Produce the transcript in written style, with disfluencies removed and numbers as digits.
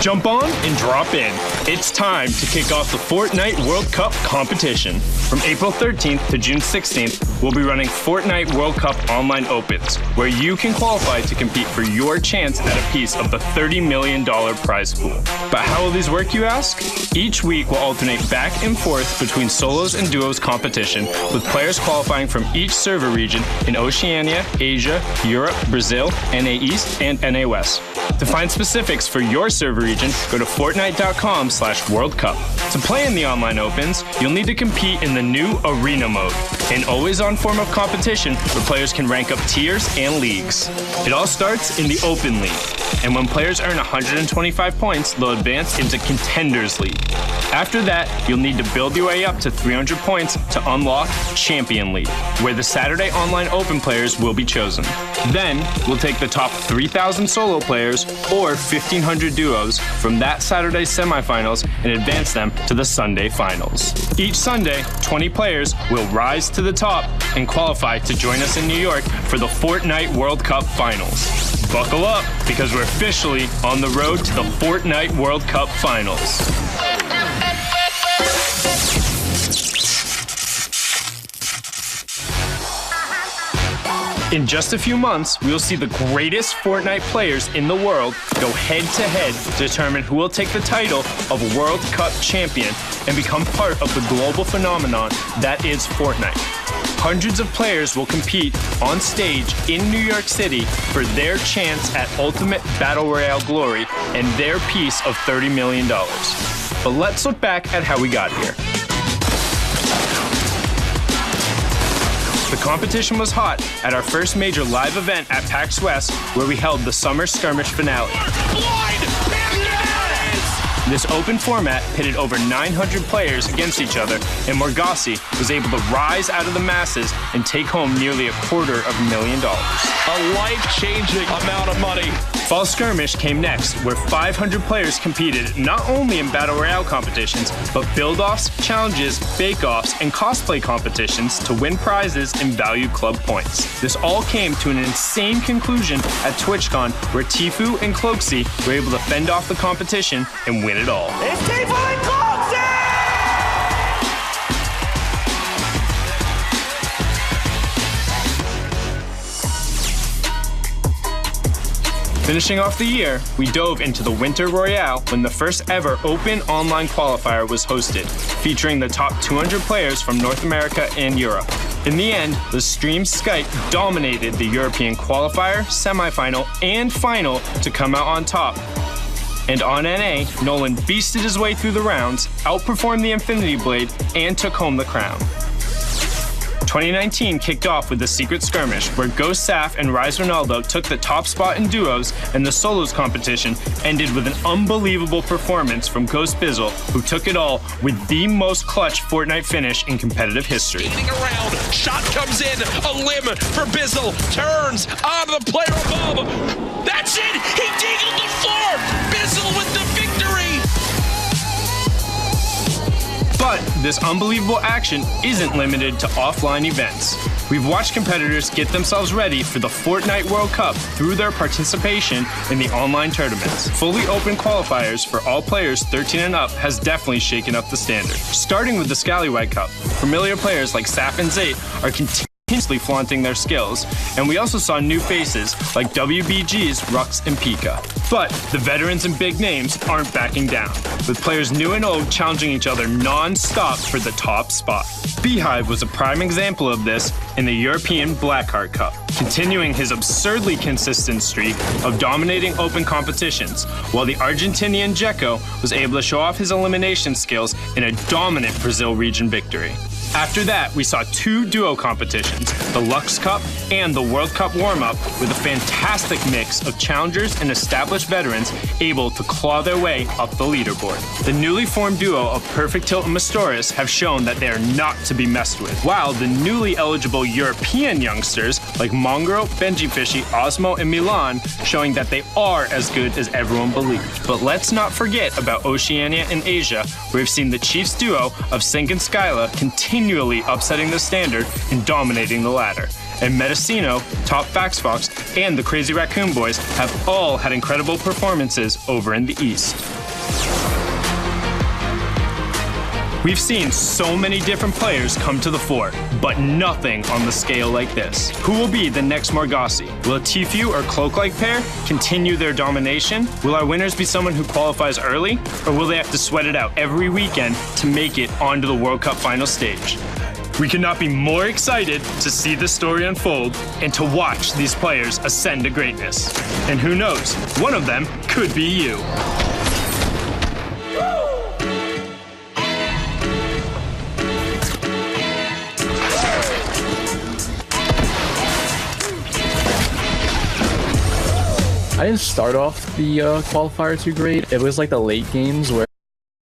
Jump on and drop in. It's time to kick off the Fortnite World Cup competition. From April 13th to June 16th, we'll be running Fortnite World Cup Online Opens, where you can qualify to compete for your chance at a piece of the $30 million prize pool. But how will these work, you ask? Each week will alternate back and forth between solos and duos competition, with players qualifying from each server region in Oceania, Asia, Europe, Brazil, NA East, and NA West. To find specifics for your server region, go to Fortnite.com/World Cup. To play in the online opens, you'll need to compete in the new Arena mode, an always-on form of competition where players can rank up tiers and leagues. It all starts in the Open League, and when players earn 125 points, they'll advance into Contenders League. After that, you'll need to build your way up to 300 points to unlock Champion League, where the Saturday Online Open players will be chosen. Then, we'll take the top 3,000 solo players or 1,500 duos from that Saturday's semifinals and advance them to the Sunday finals. Each Sunday, 20 players will rise to the top and qualify to join us in New York for the Fortnite World Cup Finals. Buckle up, because we're officially on the road to the Fortnite World Cup Finals. In just a few months, we'll see the greatest Fortnite players in the world go head-to-head to determine who will take the title of World Cup champion and become part of the global phenomenon that is Fortnite. Hundreds of players will compete on stage in New York City for their chance at ultimate Battle Royale glory and their piece of $30 million. But let's look back at how we got here. The competition was hot at our first major live event at PAX West, where we held the Summer Skirmish finale. This open format pitted over 900 players against each other, and Morgassi was able to rise out of the masses and take home nearly $250,000. A life-changing amount of money. Fall Skirmish came next, where 500 players competed not only in Battle Royale competitions, but build-offs, challenges, bake-offs, and cosplay competitions to win prizes and value club points. This all came to an insane conclusion at TwitchCon, where Tfue and Cloaksy were able to fend off the competition and win it all. It's Tfue and Cloaksy! Finishing off the year, we dove into the Winter Royale when the first ever open online qualifier was hosted, featuring the top 200 players from North America and Europe. In the end, the stream Skype dominated the European qualifier, semifinal, and final to come out on top. And on NA, Nolan beasted his way through the rounds, outperformed the Infinity Blade, and took home the crown. 2019 kicked off with the Secret Skirmish, where Ghost Saf and Rise Ronaldo took the top spot in duos, and the solos competition ended with an unbelievable performance from Ghost Bizzle, who took it all with the most clutch Fortnite finish in competitive history. Skating around, shot comes in, a limb for Bizzle, turns on the player above. That's it! He deagled the floor! Bizzle with the victory! But this unbelievable action isn't limited to offline events. We've watched competitors get themselves ready for the Fortnite World Cup through their participation in the online tournaments. Fully open qualifiers for all players 13 and up has definitely shaken up the standard. Starting with the Scallywag Cup, familiar players like Saf and Zayt are continuously flaunting their skills, and we also saw new faces like WBG's Rux and Pika. But the veterans and big names aren't backing down, with players new and old challenging each other non-stop for the top spot. Beehive was a prime example of this in the European Blackheart Cup, continuing his absurdly consistent streak of dominating open competitions, while the Argentinian Dzeko was able to show off his elimination skills in a dominant Brazil region victory. After that, we saw two duo competitions, the Lux Cup and the World Cup warm-up, with a fantastic mix of challengers and established veterans able to claw their way up the leaderboard. The newly formed duo of Perfect Tilt and Mastoris have shown that they are not to be messed with, while the newly eligible European youngsters like Mongrel, Benji Fishy, Osmo, and Milan showing that they are as good as everyone believed. But let's not forget about Oceania and Asia, where we've seen the Chiefs duo of Sync and Skyla continually upsetting the standard and dominating the ladder. And Medicino, Top Fax Fox, and the Crazy Raccoon Boys have all had incredible performances over in the East. We've seen so many different players come to the fore, but nothing on the scale like this. Who will be the next Margassi? Will a Tfue or Cloak-like pair continue their domination? Will our winners be someone who qualifies early? Or will they have to sweat it out every weekend to make it onto the World Cup final stage? We could not be more excited to see this story unfold and to watch these players ascend to greatness. And who knows, one of them could be you. I didn't start off the qualifier too great. It was like the late games where